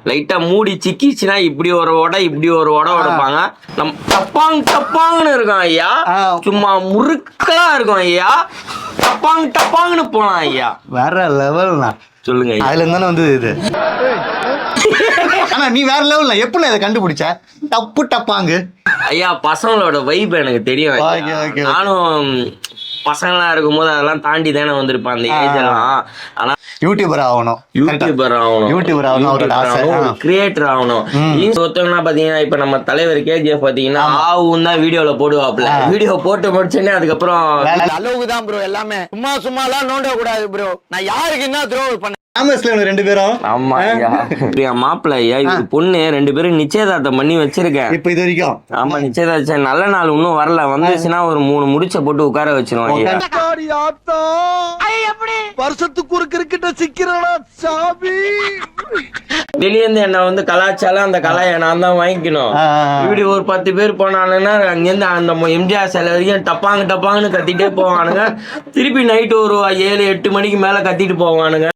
லைட்டா மூடி சிக்கிச்சுன்னா இப்படி ஒரு உடை இப்படி ஒரு உடை உடைப்பாங்க. நம்ம டப்பாங் டப்பாங்கன்னு இருக்கும் ஐயா, சும்மா முறுக்கலா இருக்கும் ஐயா. டப்பாங் டப்பாங்கன்னு போலாம் ஐயா. வேற லெவல்னா சொல்லுங்க. அதுல இருந்தானே வந்து இது. ஆனா நீ வேற லெவல்ல எப்படி இதை கண்டுபிடிச்ச? டப்பு டப்பாங்கு ஐயா, பசங்களோட வைப் எனக்கு தெரியும். நானும் பசங்களா இருக்கும் போது அதெல்லாம் தாண்டி தானே வந்திருப்பேன் அந்த ஏஜ் எல்லாம். ஆனா யூடியூபர் ஆகணும், யூடியூபர் ஆகணும், கிரியேட்டர் ஆகணும். ஒருத்தவங்கன்னா பாத்தீங்கன்னா இப்ப நம்ம தலைவர் கேஜிஎஃப் பாத்தீங்கன்னா ஆவும் தான் வீடியோல போடுவாப்ல. வீடியோ போட்டு முடிச்சோன்னே அதுக்கப்புறம் அளவுக்குதான் ப்ரோ எல்லாமே. சும்மா எல்லாம் நோண்ட கூடாது ப்ரோ. நான் யாருக்கு என்ன துரோகம் பண்ண ரெண்டு பேரும். ஆமா ஐயா, மாப்பிள்ள ஐயா, இது பொண்ணு 2 பேரும் நிச்சயதார்த்தம் பண்ணி வச்சிருக்கேன் இப்ப இது வரைக்கும். ஆமா, நிச்சயதார்த்தம் நல்ல நாள் இன்னும் வரல. வந்துச்சுன்னா ஒரு 3 முடிச்ச போட்டு உட்கார வச்சிருவோம் ஐயா. வருஷத்துக்கு ஒரு கிரிக்கெட்ட சிக்கிறடா சாமி. வெளியே இருந்து என்ன வந்து கலாச்சாரம், அந்த கலாயை நான் தான் வாங்கிக்கணும். இப்படி ஒரு 10 பேர் போனானுன்னா அங்கிருந்து அந்த எம்ஜிஆர் சிலை வரைக்கும் டப்பாங்க டப்பாங்கன்னு கத்திட்டே போவானுங்க. திருப்பி நைட்டு ஒரு 7-8 மணிக்கு மேல கத்திட்டு போவானுங்க.